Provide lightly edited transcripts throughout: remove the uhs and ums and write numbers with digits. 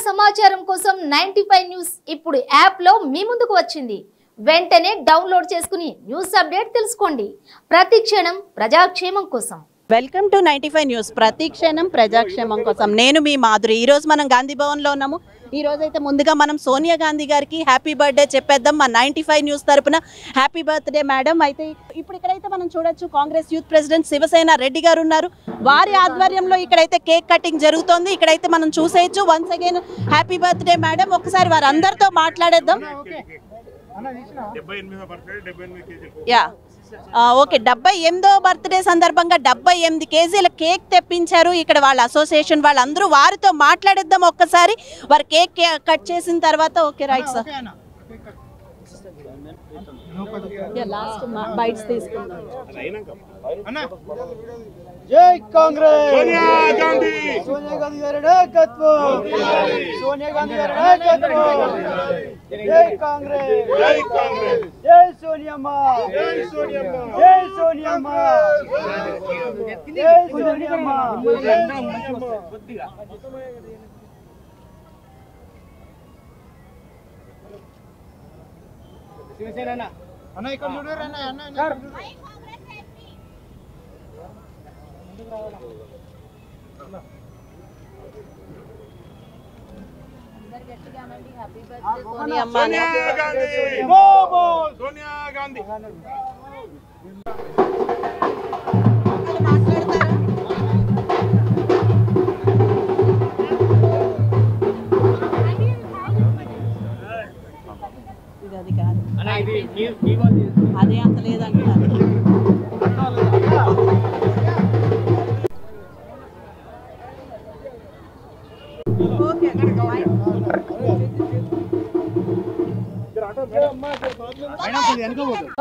సమాచారం కోసం 95 న్యూస్ ఇప్పుడు యాప్ లో మీ ముందుకు వచ్చింది. వెంటనే డౌన్లోడ్ చేసుకుని న్యూస్ అప్డేట్ తెలుసుకోండి. ప్రతి క్షణం ప్రజాక్షేమం కోసం. Welcome to 95 news. ప్రతి క్షణం ప్రజాక్షేమం కోసం. నేను మీ మాధురి. ఈ రోజు మనం గాంధీ భవన్ లో ఉన్నాము. ఈ రోజు అయితే ముందుగా మనం సోనియా గాంధీ గారికి హ్యాపీ బర్త్డే చెప్పేద్దాం. మా 95 న్యూస్ తరపున హ్యాపీ బర్త్డే మేడం. అయితే ఇప్పుడు ఇక్కడైతే మనం చూడొచ్చు, కాంగ్రెస్ యూత్ ప్రెసిడెంట్ శివసేన రెడ్డి గారు ఉన్నారు. వారి ఆధ్వర్యంలో ఇక్కడైతే కేక్ కటింగ్ జరుగుతోంది. ఇక్కడైతే మనం చూసేయచ్చు. Once again happy birthday madam. ఒకసారి వారందరితో మాట్లాడేద్దాం. యా ఓకే, 78వ బర్త్డే సందర్భంగా 78 కేజీల కేక్ తెప్పించారు ఇక్కడ వాళ్ళ అసోసియేషన్ వాళ్ళందరూ. వారితో మాట్లాడేద్దాం ఒక్కసారి. వారు కేక్ కట్ చేసిన తర్వాత. Okay right sir, last bites తీసుకుందాం. జై కాంగ్రెస్, సోనియా గాంధీ, సోనియా గాంధీ గారి నాయకత్వం, సోనియా గాంధీ గారి నాయకత్వం. జై కాంగ్రెస్, జై కాంగ్రెస్, జై సోనియమ్మ, జై సోనియమ్మ, జై సోనియమ్మ, జై సోనియమ్మ, జై సోనియమ్మ. శివసేన అన్న ఇక్కడ చూడరు అన్న అన్న సోనియా గాంధీ, సోనియా గాంధీ. అది కాదు, అదే అంత లేదంటున్నారు.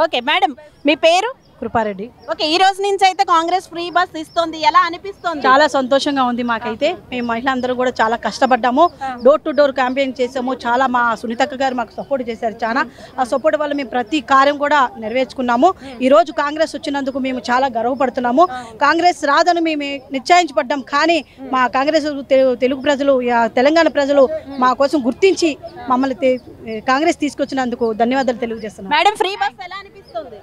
ఓకే మేడం, మీ పేరు? కృపారెడ్డి. ఓకే, ఈ రోజు నుంచి అయితే కాంగ్రెస్ ఫ్రీ బస్ ఇస్తుంది. ఎలా అనిపిస్తుంది? చాలా సంతోషంగా ఉంది మాకైతే. మేము మహిళలందరూ కూడా చాలా కష్టపడ్డాము. డోర్ టు డోర్ క్యాంపెయిన్ చేసాము. చాలా మా సునీతక్క గారు మాకు సపోర్ట్ చేశారు. చాలా ఆ సపోర్ట్ వల్ల మేము ప్రతి కార్యం కూడా నెరవేర్చుకున్నాము. ఈ రోజు కాంగ్రెస్ వచ్చినందుకు మేము చాలా గర్వపడుతున్నాము. కాంగ్రెస్ రాదని మేము నిశ్చయించబడ్డాం, కానీ మా కాంగ్రెస్ తెలుగు ప్రజలు, తెలంగాణ ప్రజలు మా కోసం గుర్తించి మమ్మల్ని కాంగ్రెస్ తీసుకొచ్చినందుకు ధన్యవాదాలు తెలియజేస్తున్నాం. మేడం, ఫ్రీ బస్ ఎలా అనిపిస్తుంది?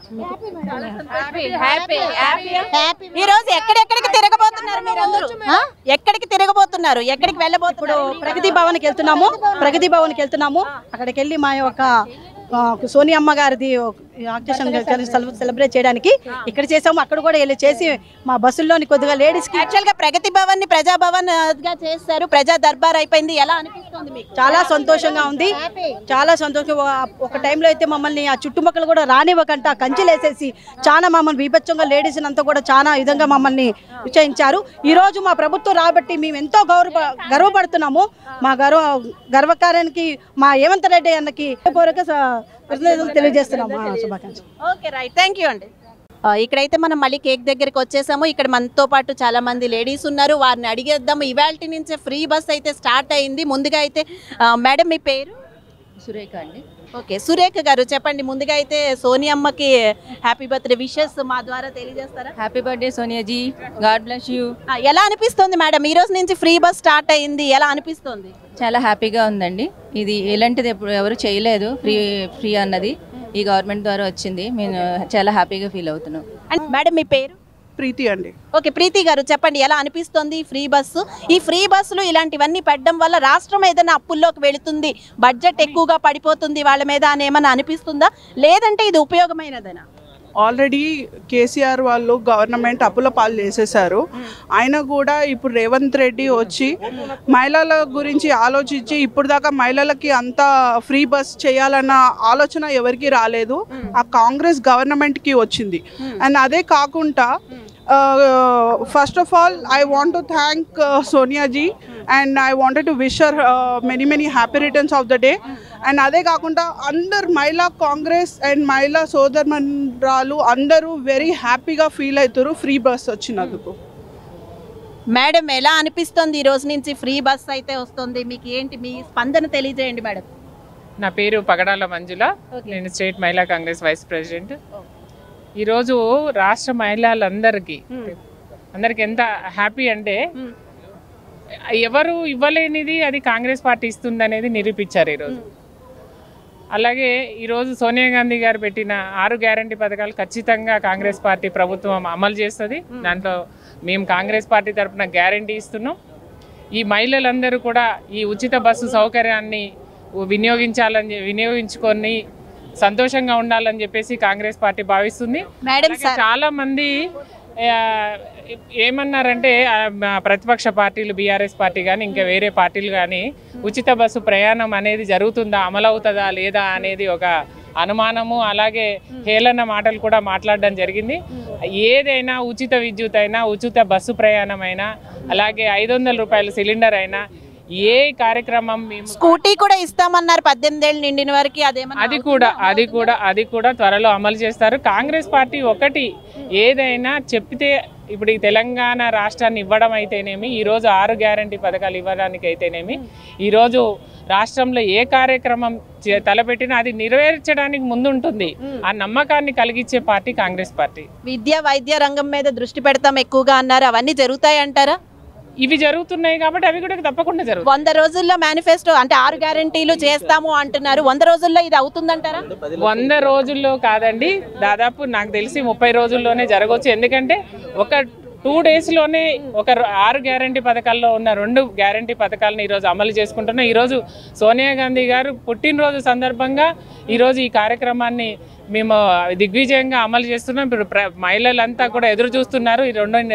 ఈ రోజు ఎక్కడెక్కడికి తిరగబోతున్నారు మీరందరూ? ఎక్కడికి తిరగబోతున్నారు? ఎక్కడికి వెళ్ళబోతున్నారు? ప్రగతి భవన్కి వెళ్తున్నాము. ప్రగతి భవన్కి వెళ్తున్నాము. అక్కడికి వెళ్ళి మా యొక్క సోనియమ్మ గారిది సెలబ్రేట్ చేయడానికి ఇక్కడ చేసాము. అక్కడ కూడా వెళ్ళి చేసి మా బస్సుల్లోని కొద్దిగా లేడీస్ కి యాక్చువల్ గా ప్రగతి భవన్ ని ప్రజా భవన్ గా చేస్తారు. ప్రజా దర్బార్ అయిపోయింది. ఎలా అనిపిస్తుంది మీకు? చాలా సంతోషంగా ఉంది. చాలా సంతోషంగా. ఒక టైంలో అయితే మమ్మల్ని ఆ చుట్టుపక్కల కూడా రానివ్వకంట కంచెలు వేసేసి చాలా మమ్మల్ని విపచ్చంగా లేడీస్ అంతా కూడా చాలా విధంగా మమ్మల్ని విచయించారు. ఈ రోజు మా ప్రభుత్వం రాబట్టి మేము ఎంతో గర్వపడుతున్నాము. మా గర్వకార్యానికి మా రేవంత్ రెడ్డి అన్నకి తెలియజేస్తున్నాము శుభాకాంక్షలు. ఓకే రైట్, థ్యాంక్ యూ అండి. ఇక్కడైతే మనం మళ్ళీ కేక్ దగ్గరికి వచ్చేసాము. ఇక్కడ మనతో పాటు చాలా మంది లేడీస్ ఉన్నారు. వారిని అడిగేద్దాము. ఇవాల్టి నుంచే ఫ్రీ బస్ అయితే స్టార్ట్ అయింది. ముందుగా అయితే మేడం, మీ పేరు? సురేఖ అండి. ఓకే, సురేఖ గారు చెప్పండి. ముందుగా అయితే సోనియమ్మకి హ్యాపీ బర్త్డే విషెస్ మా ద్వారా తెలియజేస్తారా? Happy birthday Soniaji, god bless you. ఎలా అనిపిస్తుంది మేడం? ఈ రోజు నుంచి ఫ్రీ బస్ స్టార్ట్ అయింది. ఎలా అనిపిస్తుంది? చాలా హ్యాపీగా ఉందండి. ఇది ఎలాంటిది ఎవరు చేయలేదు. ఫ్రీ అన్నది ఈ గవర్నమెంట్ ద్వారా వచ్చింది. మేము చాలా హ్యాపీగా ఫీల్ అవుతున్నాం. అండ్ మేడం, మీ పేరు? ప్రీతి అండి. ఓకే, ప్రీతి గారు చెప్పండి, ఎలా అనిపిస్తుంది ఫ్రీ బస్సు? ఈ ఫ్రీ బస్సులు ఇలాంటివన్నీ పెట్టడం వల్ల రాష్ట్రం ఏదైనా అప్పుల్లోకి వెళుతుంది, బడ్జెట్ ఎక్కువగా పడిపోతుంది వాళ్ళ మీద అని ఏమైనా అనిపిస్తుందా, లేదంటే ఇది ఉపయోగమైనదేనా? ఆల్రెడీ కేసీఆర్ వాళ్ళు గవర్నమెంట్ అప్పుల పాలు చేసేసారు. ఆయన కూడా ఇప్పుడు రేవంత్ రెడ్డి వచ్చి మహిళల గురించి ఆలోచించి, ఇప్పుడు దాకా మహిళలకి అంతా ఫ్రీ బస్ చేయాలన్న ఆలోచన ఎవరికి రాలేదు. ఆ కాంగ్రెస్ గవర్నమెంట్కి వచ్చింది. అండ్ అదే కాకుండా first of all, I want to thank Sonia ji, and I wanted to wish her many happy returns of the day. And అదే కాకుండా అందరు మహిళా కాంగ్రెస్ అండ్ మహిళా సోదరమణురాలు అందరూ వెరీ హ్యాపీగా ఫీల్ అవుతారు ఫ్రీ బస్ వచ్చినందుకు. మేడం, ఎలా అనిపిస్తుంది ఈ రోజు నుంచి ఫ్రీ బస్ అయితే వస్తుంది? మీకు ఏంటి మీ స్పందన తెలియజేయండి మేడం. నా పేరు పగడాల మంజుల. నేను స్టేట్ మహిళా కాంగ్రెస్ వైస్ ప్రెసిడెంట్. ఈరోజు రాష్ట్ర మహిళలందరికీ ఎంత హ్యాపీ అంటే ఎవరు ఇవ్వలేనిది అది కాంగ్రెస్ పార్టీ ఇస్తుంది అనేది నిరూపించారు ఈరోజు. అలాగే ఈరోజు సోనియా గాంధీ గారు పెట్టిన 6 గ్యారంటీ పథకాలు ఖచ్చితంగా కాంగ్రెస్ పార్టీ ప్రభుత్వం అమలు చేస్తుంది. దాంట్లో మేము కాంగ్రెస్ పార్టీ తరఫున గ్యారంటీ ఇస్తున్నాం. ఈ మహిళలందరూ కూడా ఈ ఉచిత బస్సు సౌకర్యాన్ని వినియోగించుకొని సంతోషంగా ఉండాలని చెప్పేసి కాంగ్రెస్ పార్టీ భావిస్తుంది. చాలా మంది ఏమన్నారంటే ప్రతిపక్ష పార్టీలు బీఆర్ఎస్ పార్టీ కానీ ఇంకా వేరే పార్టీలు కానీ ఉచిత బస్సు ప్రయాణం అనేది జరుగుతుందా, అమలవుతుందా లేదా అనేది ఒక అనుమానము, అలాగే హేళన మాటలు కూడా మాట్లాడడం జరిగింది. ఏదైనా ఉచిత విద్యుత్ అయినా, ఉచిత బస్సు ప్రయాణం అయినా, అలాగే 500 రూపాయల సిలిండర్ అయినా, ఏ కార్యక్రమం మేము స్కూటీ కూడా ఇస్తామన్నారు 18 ఏళ్ళు నిండిన వారికి, అది కూడా త్వరలో అమలు చేస్తారు. కాంగ్రెస్ పార్టీ ఒకటి ఏదైనా చెప్తే ఇప్పుడు ఈ తెలంగాణ రాష్ట్రాన్ని ఇవ్వడం అయితేనేమి, ఈరోజు 6 గ్యారంటీ పథకాలు ఇవ్వడానికి అయితేనేమి, ఈరోజు రాష్ట్రంలో ఏ కార్యక్రమం తలపెట్టినా అది నెరవేర్చడానికి ముందుంటుంది. ఆ నమ్మకాన్ని కలిగించే పార్టీ కాంగ్రెస్ పార్టీ. విద్య వైద్య రంగం మీద దృష్టి పెడతాం ఎక్కువగా అన్నారు, అవన్నీ జరుగుతాయి అంటారా? ఇవి జరుగుతున్నాయి కాబట్టి అవి కూడా తప్పకుండా జరుగుతాయి. 100 రోజుల్లో మేనిఫెస్టో అంటే 6 గ్యారంటీలు చేస్తాము అంటున్నారు, 100 రోజుల్లో ఇది అవుతుందంటారా? 100 రోజుల్లో కాదండి, దాదాపు నాకు తెలిసి 30 రోజుల్లోనే జరగవచ్చు. ఎందుకంటే ఒక 2 డేస్లోనే ఒక 6 గ్యారంటీ పథకాల్లో ఉన్న 2 గ్యారంటీ పథకాలను ఈరోజు అమలు చేసుకుంటున్నాం. ఈరోజు సోనియా గాంధీ గారు పుట్టినరోజు సందర్భంగా ఈరోజు ఈ కార్యక్రమాన్ని మేము దిగ్విజయంగా అమలు చేస్తున్నాం. ఇప్పుడు మహిళలంతా కూడా ఎదురు చూస్తున్నారు. ఈ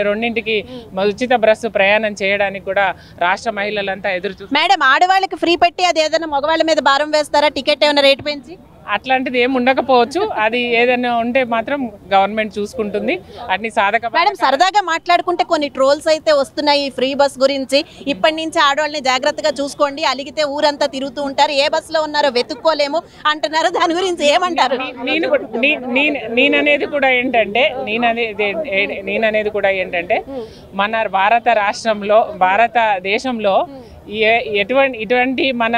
రెండింటికి ఉచిత బస్సు ప్రయాణం చేయడానికి కూడా రాష్ట్ర మహిళలంతా ఎదురు చూస్తున్నారు. మేడం, ఆడవాళ్ళకి ఫ్రీ పెట్టి అది ఏదైనా మగవాళ్ళ మీద భారం వేస్తారా? టికెట్ ఏమైనా రేటు పెంచి? అట్లాంటిది ఏమి ఉండకపోవచ్చు. అది ఏదైనా ఉంటే మాత్రం గవర్నమెంట్ చూసుకుంటుంది. అన్ని సాధక. మేడం, సరదాగా మాట్లాడుకుంటే కొన్ని ట్రోల్స్ అయితే వస్తున్నాయి ఫ్రీ బస్ గురించి. ఇప్పటి నుంచి ఆడవాళ్ళని జాగ్రత్తగా చూసుకోండి, అలిగితే ఊరంతా తిరుగుతూ ఉంటారు, ఏ బస్సులో ఉన్నారో వెతుక్కోలేము అంటున్నారు. దాని గురించి ఏమంటారు? నేననేది కూడా ఏంటంటే మన భారత రాష్ట్రంలో, భారతదేశంలో ఇటువంటి మన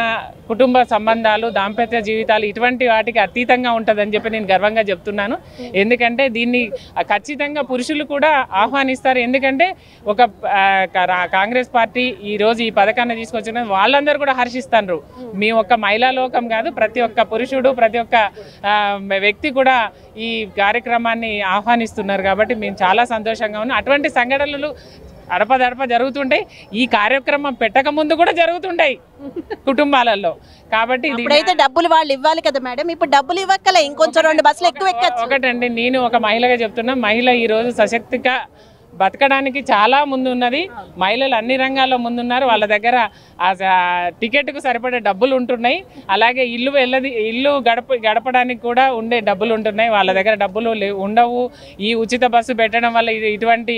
కుటుంబ సంబంధాలు, దాంపత్య జీవితాలు ఇటువంటి వాటికి అతీతంగా ఉంటుందని చెప్పి నేను గర్వంగా చెప్తున్నాను. ఎందుకంటే దీన్ని ఖచ్చితంగా పురుషులు కూడా ఆహ్వానిస్తారు. ఎందుకంటే ఒక కాంగ్రెస్ పార్టీ ఈరోజు ఈ పథకాన్ని తీసుకొచ్చిన వాళ్ళందరూ కూడా హర్షిస్తారు. మీ ఒక్క మహిళా లోకం కాదు, ప్రతి ఒక్క పురుషుడు, ప్రతి ఒక్క వ్యక్తి కూడా ఈ కార్యక్రమాన్ని ఆహ్వానిస్తున్నారు. కాబట్టి మేము చాలా సంతోషంగా ఉన్నాం. అటువంటి సంఘటనలు అడపదడప జరుగుతుంటాయి. ఈ కార్యక్రమం పెట్టక ముందు కూడా జరుగుతుంటాయి కుటుంబాలలో. కాబట్టి ఇప్పుడైతే డబ్బులు వాళ్ళు ఇవ్వాలి కదా మేడం, ఇప్పుడు డబ్బులు ఇవ్వక్కలే, ఇంకొంచెం 2 బస్సులు ఎక్కువ ఎక్కచ్చు. ఒకటండి, నేను ఒక మహిళగా చెప్తున్నా, మహిళ ఈరోజు సశక్తిగా బతకడానికి చాలా ముందున్నది. మహిళలు అన్ని రంగాల్లో ముందున్నారు. వాళ్ళ దగ్గర టికెట్కు సరిపడే డబ్బులు ఉంటున్నాయి. అలాగే ఇల్లు గడపడానికి కూడా ఉండే డబ్బులు ఉంటున్నాయి. వాళ్ళ దగ్గర డబ్బులు ఉండవు. ఈ ఉచిత బస్సు పెట్టడం వల్ల ఇటువంటి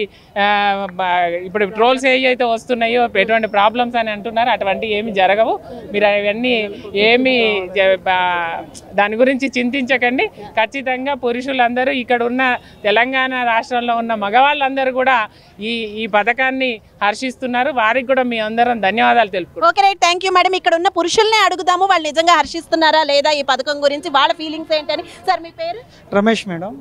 ఇప్పుడు ట్రోల్స్ ఏవైతే వస్తున్నాయో ఎటువంటి ప్రాబ్లమ్స్ అని అంటున్నారు, అటువంటి ఏమి జరగవు. మీరు అవన్నీ ఏమి దాని గురించి చింతించకండి. ఖచ్చితంగా పురుషులందరూ, ఇక్కడ ఉన్న తెలంగాణ రాష్ట్రంలో ఉన్న మగవాళ్ళందరూ కూడా ఈ పథకాన్ని హర్షిస్తున్నారు. వారికి కూడా మీ అందరం ధన్యవాదాలు తెలుపుకుంటున్నాం. Okay right, thank you madam. ఇక్కడ ఉన్న పురుషుల్నే అడుగుదాము, వాళ్ళు నిజంగా హర్షిస్తున్నారా లేదా ఈ పథకం గురించి, వాళ్ళ ఫీలింగ్స్ ఏంటని. సార్, మీ పేరు? రమేష్ మేడం.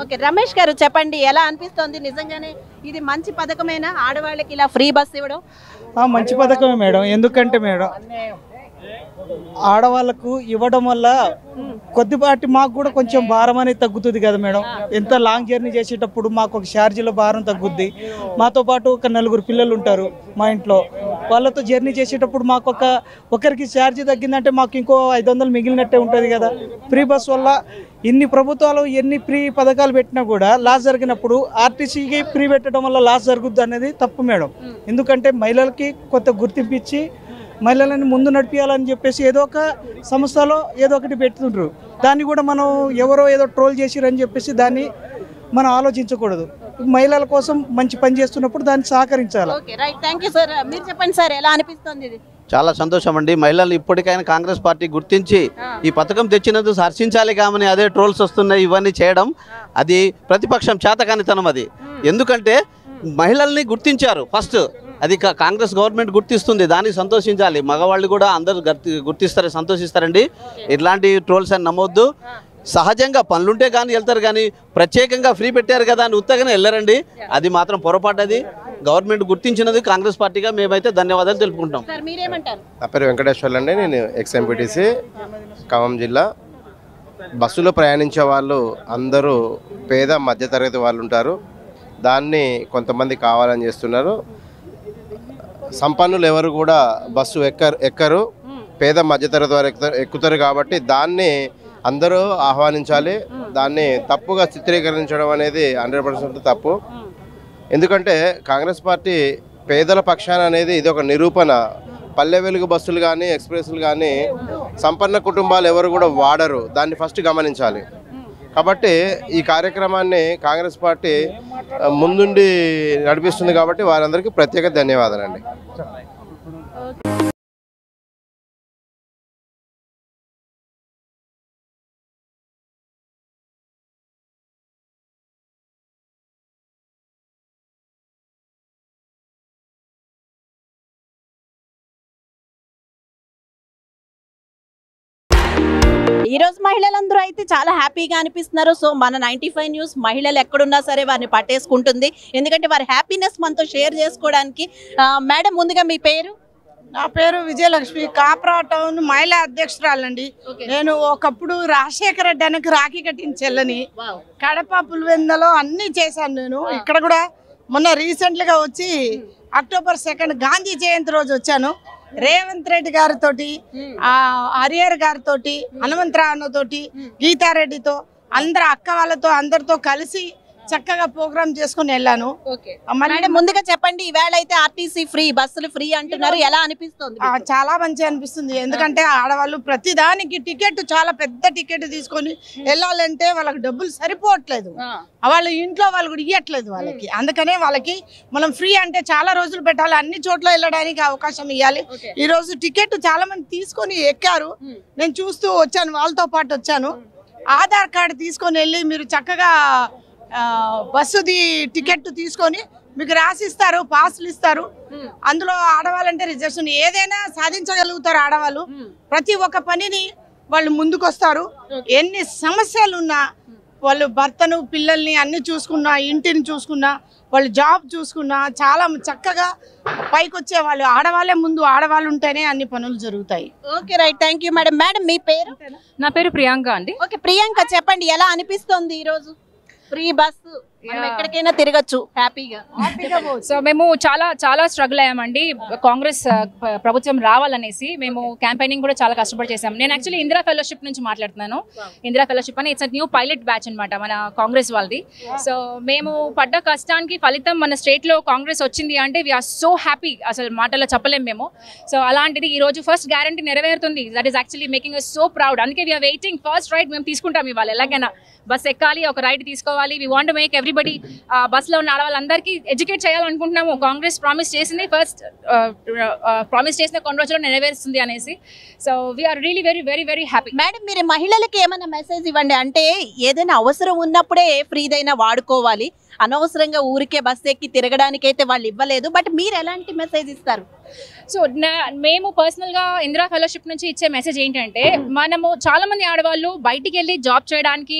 ఓకే రమేష్ గారు, చెప్పండి, ఎలా అనిపిస్తుంది? నిజంగానే ఇది మంచి పథకమేనా ఆడవాళ్ళకి ఇలా ఫ్రీ బస్ ఇవ్వడం? మంచి పథకమే మేడం. ఎందుకంటే మేడం ఆడవాళ్ళకు ఇవ్వడం వల్ల కొద్దిపాటి మాకు కూడా కొంచెం భారం అనేది తగ్గుతుంది కదా మేడం. ఎంత లాంగ్ జర్నీ చేసేటప్పుడు మాకు ఒక ఛార్జీలో భారం తగ్గుద్ది. మాతో పాటు ఒక 4 పిల్లలు ఉంటారు మా ఇంట్లో, వాళ్ళతో జర్నీ చేసేటప్పుడు మాకు ఒకరికి ఛార్జీ తగ్గిందంటే మాకు ఇంకో 500 మిగిలినట్టే ఉంటుంది కదా. ఫ్రీ బస్ వల్ల ఇన్ని ప్రభుత్వాలు ఎన్ని ఫ్రీ పథకాలు పెట్టినా కూడా లాస్ జరిగినప్పుడు ఆర్టీసీకి ఫ్రీ పెట్టడం వల్ల లాస్ జరుగుద్ది అనేది తప్పు మేడం. ఎందుకంటే మహిళలకి కొత్త గుర్తింపు ఇచ్చి మహిళలను ముందు నడిపించాలని చెప్పేసి ఏదో ఒక సంస్థలో ఏదో ఒకటి పెడుతుంటారు. దాన్ని కూడా మనం ఎవరో ఏదో ట్రోల్ చేసిరని చెప్పేసి దాన్ని మనం ఆలోచించకూడదు. మహిళల కోసం మంచి పని చేస్తున్నప్పుడు దాన్ని సహకరించాలి. Okay right, thank you sir. మీరు చెప్పండి సార్, ఎలా అనిపిస్తుంది ఇది? చాలా సంతోషం అండి. మహిళలు ఇప్పటికైనా కాంగ్రెస్ పార్టీ గుర్తించి ఈ పథకం తెచ్చినందుకు హర్షించాలి. కామని అదే ట్రోల్స్ వస్తున్నాయి, ఇవన్నీ చేయడం అది ప్రతిపక్షం చేతకానితనం. అది ఎందుకంటే మహిళల్ని గుర్తించారు ఫస్ట్, అది కాంగ్రెస్ గవర్నమెంట్ గుర్తిస్తుంది, దానికి సంతోషించాలి. మగవాళ్ళు కూడా అందరూ గుర్తిస్తారు, సంతోషిస్తారండి. ఇట్లాంటి ట్రోల్స్ అని నమ్మొద్దు. సహజంగా పనులుంటే కానీ వెళ్తారు, కానీ ప్రత్యేకంగా ఫ్రీ పెట్టారు కదా అని ఉత్తగానే వెళ్ళరండి. అది మాత్రం పొరపాటు. అది గవర్నమెంట్ గుర్తించినది. కాంగ్రెస్ పార్టీగా మేమైతే ధన్యవాదాలు తెలుపుకుంటాం. సార్ మీరేమంటారు? నా పేరు వెంకటేశ్వర్లు అండి. నేను ఎక్స్ఎంపీటీసీ ఖమ్మం జిల్లా. బస్సులో ప్రయాణించే వాళ్ళు అందరూ పేద మధ్యతరగతి వాళ్ళు ఉంటారు. దాన్ని కొంతమంది కావాలని చేస్తున్నారు. సంపన్నులు ఎవరు కూడా బస్సు ఎక్కరు, పేద మధ్యతరగతి వారు ఎక్కుతారు. కాబట్టి దాన్ని అందరూ ఆహ్వానించాలి. దాన్ని తప్పుగా చిత్రీకరించడం అనేది 100% తప్పు. ఎందుకంటే కాంగ్రెస్ పార్టీ పేదల పక్షాన అనేది ఇది ఒక నిరూపణ. పల్లె వెలుగు బస్సులు కానీ ఎక్స్ప్రెస్లు కానీ సంపన్న కుటుంబాలు ఎవరు కూడా వాడరు. దాన్ని ఫస్ట్ గమనించాలి. కాబట్టి ఈ కార్యక్రమాన్ని కాంగ్రెస్ పార్టీ ముందుండి నడిపిస్తుంది. కాబట్టి వారందరికీ ప్రత్యేక ధన్యవాదాలండి. ఈ రోజు మహిళలందరూ అయితే చాలా హ్యాపీగా అనిపిస్తున్నారు. సో మన 95 న్యూస్ మహిళలు ఎక్కడున్నా సరే వారిని పట్టేసుకుంటుంది. ఎందుకంటే వారి హ్యాపీనెస్ మనతో షేర్ చేసుకోవడానికి. మేడం, ముందుగా మీ పేరు? నా పేరు విజయలక్ష్మి, కాప్రా టౌన్ మహిళా అధ్యక్షురాలండి. నేను ఒకప్పుడు రాజశేఖర రెడ్డి అనకు రాఖీ కట్టిన చెల్లని, కడప పులివెందలో అన్ని చేశాను. నేను ఇక్కడ కూడా మొన్న రీసెంట్గా వచ్చి అక్టోబర్ 2 గాంధీ జయంతి రోజు వచ్చాను. రేవంత్ రెడ్డి గారితో, హరియర్ గారితో, హనుమంతరావుతోటి, గీతారెడ్డితో, అందరు అక్క వాళ్ళతో అందరితో కలిసి చక్కగా ప్రోగ్రామ్ చేసుకుని వెళ్ళాను. ముందుగా చెప్పండి, ఈవేళ అయితే ఆర్టీసీ ఫ్రీ, బస్సులు ఫ్రీ అంటున్నారు, ఎలా అనిపిస్తుంది? చాలా మంచిగా అనిపిస్తుంది. ఎందుకంటే ఆడవాళ్ళు ప్రతిదానికి టికెట్, చాలా పెద్ద టికెట్ తీసుకొని వెళ్ళాలంటే వాళ్ళకి డబ్బులు సరిపోవట్లేదు. వాళ్ళు ఇంట్లో వాళ్ళు కూడా ఇవ్వట్లేదు వాళ్ళకి. అందుకనే వాళ్ళకి మనం ఫ్రీ అంటే చాలా రోజులు పెట్టాలి, అన్ని చోట్ల వెళ్ళడానికి అవకాశం ఇవ్వాలి. ఈ రోజు టికెట్ చాలా మంది తీసుకొని ఎక్కారు. నేను చూస్తూ వచ్చాను, వాళ్ళతో పాటు వచ్చాను. ఆధార్ కార్డు తీసుకొని వెళ్ళి మీరు చక్కగా బస్సుది టికెట్ తీసుకొని మీకు రాసిస్తారు, పాసులు ఇస్తారు. అందులో ఆడవాళ్ళంటే రిజర్వేషన్ ఏదైనా సాధించగలుగుతారు ఆడవాళ్ళు. ప్రతి ఒక్క పనిని వాళ్ళు ముందుకొస్తారు. ఎన్ని సమస్యలు ఉన్నా వాళ్ళు భర్తను, పిల్లల్ని అన్ని చూసుకున్నా, ఇంటిని చూసుకున్నా, వాళ్ళు జాబ్ చూసుకున్నా చాలా చక్కగా పైకి వచ్చే వాళ్ళు ఆడవాళ్ళే ముందు. ఆడవాళ్ళు ఉంటేనే అన్ని పనులు జరుగుతాయి. Okay, right, thank you madam. Madam, మీ పేరు? నా పేరు ప్రియాంక అండి. ఓకే ప్రియాంక, చెప్పండి ఎలా అనిపిస్తుంది ఈరోజు ఫ్రీ బస్సు? ఎక్కడికైనా తిరగచ్చు హ్యాపీగా. సో మేము చాలా స్ట్రగుల్ అయ్యామండి. కాంగ్రెస్ ప్రభుత్వం రావాలనేసి మేము క్యాంపెయినింగ్ కూడా చాలా కష్టపడి చేసాం. నేను యాక్చువల్లీ ఇందిరా ఫెలోషిప్ నుంచి మాట్లాడుతున్నాను. ఇందిరా ఫెలోషిప్ అని ఇట్స్ న్యూ పైలట్ బ్యాచ్ అనమాట మన కాంగ్రెస్ వాళ్ళది. సో మేము పడ్డ కష్టానికి ఫలితం మన స్టేట్లో కాంగ్రెస్ వచ్చింది అంటే వీఆర్ సో హ్యాపీ, అసలు మాటల్లో చెప్పలేం మేము. సో అలాంటిది ఈ రోజు ఫస్ట్ గ్యారంటీ నెరవేరుతుంది. That is actually making us so proud. అందుకే వీఆర్ వెయిటింగ్ ఫస్ట్ రైడ్ మేము తీసుకుంటాం ఇవాళ. ఎలాగైనా బస్ ఎక్కాలి, ఒక రైడ్ తీసుకోవాలి. వీ వాంట్ మేక్ ఎవ్రీబడి బస్లో ఉన్న ఆడవాళ్ళందరికీ ఎడ్యుకేట్ చేయాలనుకుంటున్నాము. కాంగ్రెస్ ప్రామిస్ చేసింది, ఫస్ట్ ప్రామిస్ చేసిన కొన్ని రోజుల్లో నెరవేరుస్తుంది అనేసి. So we are really very very very happy. Madam, మీరు మహిళలకి ఏమైనా మెసేజ్ ఇవ్వండి. అంటే ఏదైనా అవసరం ఉన్నప్పుడే ఫ్రీదైనా వాడుకోవాలి, అనవసరంగా ఊరికే బస్ ఎక్కి తిరగడానికైతే వాళ్ళు ఇవ్వలేదు. బట్ మీరు ఎలాంటి మెసేజ్ ఇస్తారు? సో మేము పర్సనల్గా ఇందిరా ఫెలోషిప్ నుంచి ఇచ్చే మెసేజ్ ఏంటంటే, మనము చాలామంది ఆడవాళ్ళు బయటికి వెళ్ళి జాబ్ చేయడానికి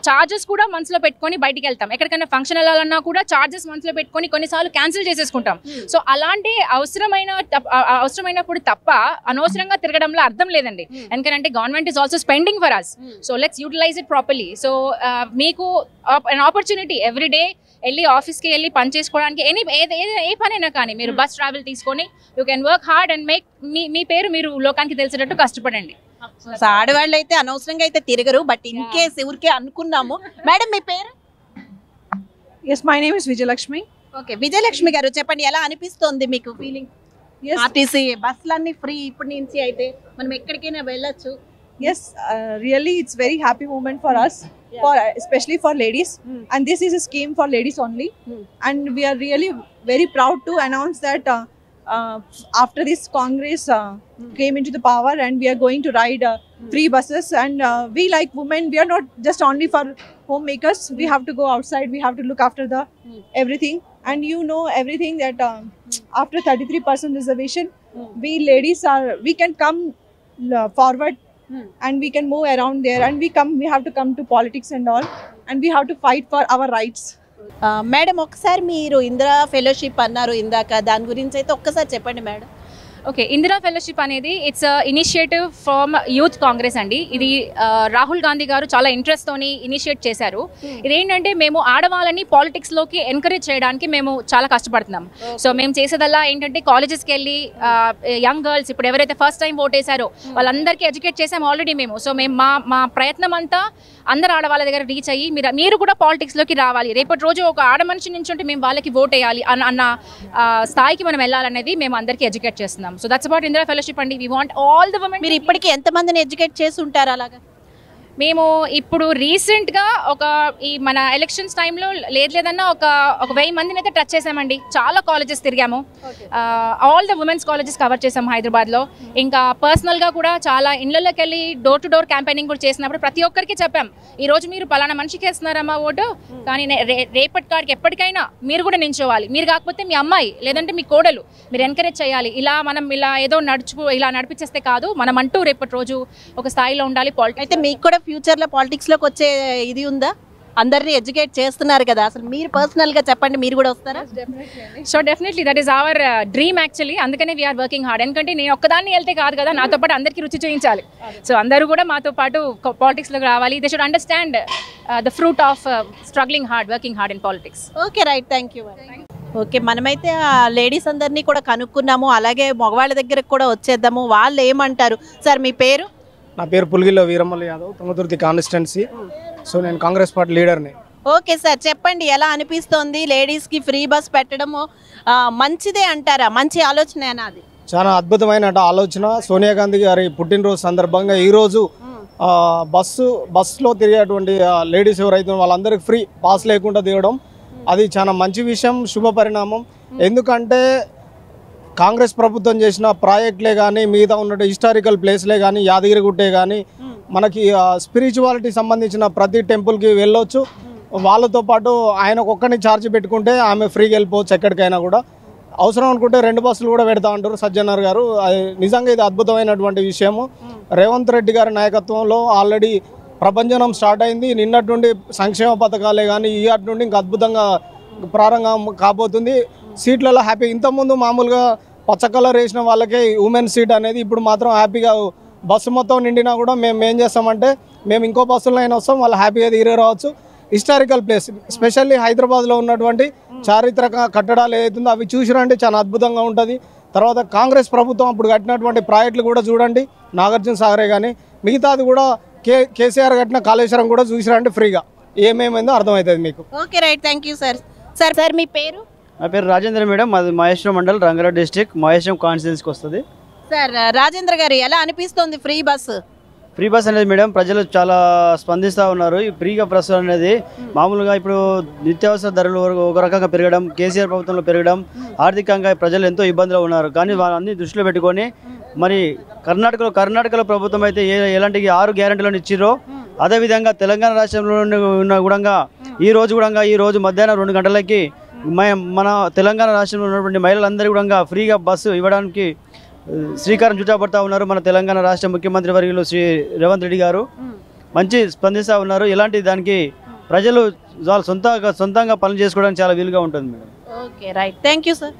చార్జెస్ కూడా మనసులో పెట్టుకొని బయటికి వెళ్తాం. ఎక్కడికైనా ఫంక్షన్ వెళ్ళాలన్నా కూడా చార్జెస్ మనసులో పెట్టుకొని కొన్నిసార్లు క్యాన్సిల్ చేసేసుకుంటాం. సో అలాంటి అవసరమైనప్పుడు తప్ప అనవసరంగా తిరగడంలో అర్థం లేదండి. ఎందుకంటే government is also spending for us. So let's utilize it properly. So మీకు అన్ ఆపర్చునిటీ ఎవ్రీడే వెళ్ళి ఆఫీస్కి వెళ్ళి పని చేసుకోవడానికి ఏ పనైనా కానీ మీరు బస్ ట్రావెల్ తీసుకొని you can work hard and make me పేరు మీరు లోకానికి తెలిసేటట్టు కష్టపడండి. ఆడవాళ్ళు అయితే అనవసరంగా అయితే తిరగరు. బట్ ఇన్ కేస్ ఊరికే అనుకున్నాము. మేడం, మీ పేరు? Yes, my name is Vijayalakshmi. Okay, Vijayalakshmi garu చెప్పండి, ఎలా అనిపిస్తుంది మీకు ఫీలింగ్? ఆర్టీసీ బస్సులన్నీ ఫ్రీ ఇప్పటి నుంచి అయితే మనం ఎక్కడికైనా వెళ్ళొచ్చు. Yes, really it's very happy moment for us, especially for ladies, and this is a scheme for ladies only, and we are really very proud to announce that after this Congress came into the power, and we are going to ride free buses, and we like women, we are not just only for homemakers, we have to go outside, we have to look after the everything, and you know everything that after 33% reservation, we ladies we can come forward and we can move around there, and we have to come to politics and all, and we have to fight for our rights. Madam ఒకసారి మీరు Indira fellowship అన్నారు ఇందాక, దాని గురించి అయితే ఒక్కసారి చెప్పండి madam. Okay, Indira fellowship అనేది it's initiative from youth Congress అండి. ఇది రాహుల్ గాంధీ గారు చాలా ఇంట్రెస్ట్తోని ఇనిషియేట్ చేశారు. ఇదేంటంటే మేము ఆడవాళ్ళని పాలిటిక్స్లోకి ఎంకరేజ్ చేయడానికి మేము చాలా కష్టపడుతున్నాం. సో మేము చేసేదల్లా ఏంటంటే కాలేజెస్కి వెళ్ళి యంగ్ గర్ల్స్ ఇప్పుడు ఎవరైతే ఫస్ట్ టైం ఓట్ వేశారో వాళ్ళందరికీ ఎడ్యుకేట్ చేసాము ఆల్రెడీ మేము. సో మేము మా ప్రయత్నం అంతా అందరు ఆడవాళ్ళ దగ్గర రీచ్ అయ్యి మీరు కూడా పాలిటిక్స్లోకి రావాలి, రేపటి రోజు ఒక ఆడ మనిషి నుంచి ఉంటే మేము వాళ్ళకి ఓట్ వేయాలి అన్న స్థాయికి మనం వెళ్ళాలనేది మేము అందరికీ ఎడ్యుకేట్ చేస్తున్నాం. So that's about Indira Fellowship and we want all the women. మీరు ఇప్పటికి ఎంతమందిని ఎడ్యుకేట్ చేసి ఉంటారు అలాగా? మేము ఇప్పుడు రీసెంట్గా ఈ మన ఎలక్షన్స్ టైంలో లేదన్నా ఒక 1000 మందిని అయితే టచ్ చేసామండి. చాలా కాలేజెస్ తిరిగాము, all the women's colleges cover చేసాము హైదరాబాద్లో. ఇంకా పర్సనల్గా కూడా చాలా ఇళ్ళలోకి వెళ్ళి డోర్ టు డోర్ క్యాంపెయినింగ్ కూడా చేసినప్పుడు ప్రతి ఒక్కరికి చెప్పాం, ఈరోజు మీరు పలానా మనిషికి వేస్తున్నారమ్మా ఓటు, కానీ రేపటి కాడికి ఎప్పటికైనా మీరు కూడా నించోవాలి. మీరు కాకపోతే మీ అమ్మాయి లేదంటే మీ కోడలు మీరు ఎంకరేజ్ చేయాలి. మనం ఏదో ఇలా నడిపించేస్తే కాదు, మనం అంటూ రేపటి రోజు ఒక స్థాయిలో ఉండాలి. అయితే మీకు కూడా ఫ్యూచర్లో పాలిటిక్స్లోకి వచ్చే ఇది ఉందా? అందరినీ ఎడ్యుకేట్ చేస్తున్నారు కదా, అసలు మీరు పర్సనల్గా చెప్పండి, మీరు కూడా వస్తారా? So definitely that is our dream actually. అందుకనే వీఆర్ వర్కింగ్ హార్డ్. ఎందుకంటే నేను ఒక్కదాన్ని వెళ్తే కాదు కదా, నాతో పాటు అందరికీ రుచి చూపించాలి. సో అందరూ కూడా మాతో పాటు పాలిటిక్స్లోకి రావాలి. They should understand the fruit of struggling hard, working hard in politics. Okay right, thank you. Okay, మనమైతే ఆ లేడీస్ అందరినీ కూడా కనుక్కున్నాము, అలాగే మగవాళ్ళ దగ్గరకు కూడా వచ్చేద్దాము, వాళ్ళు ఏమంటారు. సార్ మీ పేరు? నా పేరు పులిగిలో వీరమల్లి యాదవ్, తుంగతుర్తి కాన్స్టిట్యున్సీ. సో నేను కాంగ్రెస్ పార్టీ లీడర్ని. ఓకే సార్, చెప్పండి ఎలా అనిపిస్తోంది లేడీస్కి ఫ్రీ బస్ పెట్టడము మంచిదే అంటారా? మంచి ఆలోచనేనా అది? చాలా అద్భుతమైన ఆలోచన. సోనియా గాంధీ గారి పుట్టినరోజు సందర్భంగా ఈరోజు బస్సులో తిరిగేటువంటి లేడీస్ ఎవరైతే వాళ్ళందరికీ ఫ్రీ పాస్ లేకుండా దిగడం అది చాలా మంచి విషయం, శుభ పరిణామం. ఎందుకంటే కాంగ్రెస్ ప్రభుత్వం చేసిన ప్రాజెక్టులే కానీ, మిగతా ఉన్న హిస్టారికల్ ప్లేస్లే కానీ, యాదగిరిగుట్టే కానీ, మనకి స్పిరిచువాలిటీ సంబంధించిన ప్రతి టెంపుల్కి వెళ్ళొచ్చు. వాళ్ళతో పాటు ఆయనకు ఒక్కరిని ఛార్జ్ పెట్టుకుంటే ఆమె ఫ్రీగా వెళ్ళిపోవచ్చు ఎక్కడికైనా కూడా. అవసరం అనుకుంటే 2 బస్సులు కూడా పెడతా ఉంటారు సజ్జనర్ గారు. నిజంగా ఇది అద్భుతమైనటువంటి విషయము. రేవంత్ రెడ్డి గారి నాయకత్వంలో ఆల్రెడీ ప్రభంజనం స్టార్ట్ అయింది. నిన్నటి నుండి సంక్షేమ పథకాలే కానీ ఇవాటి నుండి ఇంకా అద్భుతంగా ప్రారంభం కాబోతుంది. సీట్లలో హ్యాపీ, ఇంతకుముందు మామూలుగా పచ్చ కలర్ వేసిన వాళ్ళకే ఉమెన్ సీట్ అనేది, ఇప్పుడు మాత్రం హ్యాపీగా బస్సు మొత్తం నిండినా కూడా మేము ఏం చేస్తామంటే మేము ఇంకో బస్సులో అయినా వస్తాం, వాళ్ళు హ్యాపీగా తిరిగి రావచ్చు. హిస్టారికల్ ప్లేస్ స్పెషల్లీ హైదరాబాద్లో ఉన్నటువంటి చారిత్రక కట్టడాలు ఏదైతుందో అవి చూసిరంటే చాలా అద్భుతంగా ఉంటుంది. తర్వాత కాంగ్రెస్ ప్రభుత్వం అప్పుడు కట్టినటువంటి ప్రాజెక్టులు కూడా చూడండి, నాగార్జున సాగరే కానీ మిగతాది కూడా కేసీఆర్ కట్టిన కాళేశ్వరం కూడా చూసిరంటే ఫ్రీగా ఏమేమైందో అర్థమవుతుంది మీకు. Okay right, thank you sir. Sir మీ పేరు? నా పేరు రాజేంద్ర మేడం, మాది మహేశ్వరం మండల్, రంగారెడ్డి డిస్ట్రిక్ట్, మహేశ్వరం కాన్స్టిట్యున్సీకి వస్తుంది. సార్ రాజేంద్ర గారు ఎలా అనిపిస్తుంది ఫ్రీ బస్సు? ఫ్రీ బస్ అనేది మేడం ప్రజలు చాలా స్పందిస్తూ ఉన్నారు. ఈ ఫ్రీగా బస్సు అనేది మామూలుగా ఇప్పుడు నిత్యావసర ధరలు ఒక రకంగా పెరగడం, కేసీఆర్ ప్రభుత్వంలో పెరగడం, ఆర్థికంగా ప్రజలు ఎంతో ఇబ్బందులు ఉన్నారు. కానీ వాళ్ళన్ని దృష్టిలో పెట్టుకొని మరి కర్ణాటకలో ప్రభుత్వం అయితే ఎలాంటి 6 గ్యారెంటీలను ఇచ్చిరో అదేవిధంగా తెలంగాణ రాష్ట్రంలో ఉన్న కూడా ఈ రోజు మధ్యాహ్నం 2 గంటలకి మన తెలంగాణ రాష్ట్రంలో ఉన్నటువంటి మహిళలందరూ కూడా ఫ్రీగా బస్సు ఇవ్వడానికి శ్రీకారం చుట్టబడతా ఉన్నారు. మన తెలంగాణ రాష్ట్ర ముఖ్యమంత్రి వర్యులు శ్రీ రేవంత్ రెడ్డి గారు మంచి స్పందిస్తూ ఉన్నారు. ఇలాంటి దానికి ప్రజలు సొంతంగా పనులు చేసుకోవడానికి చాలా వీలుగా ఉంటుంది madam. Okay right, thank you sir.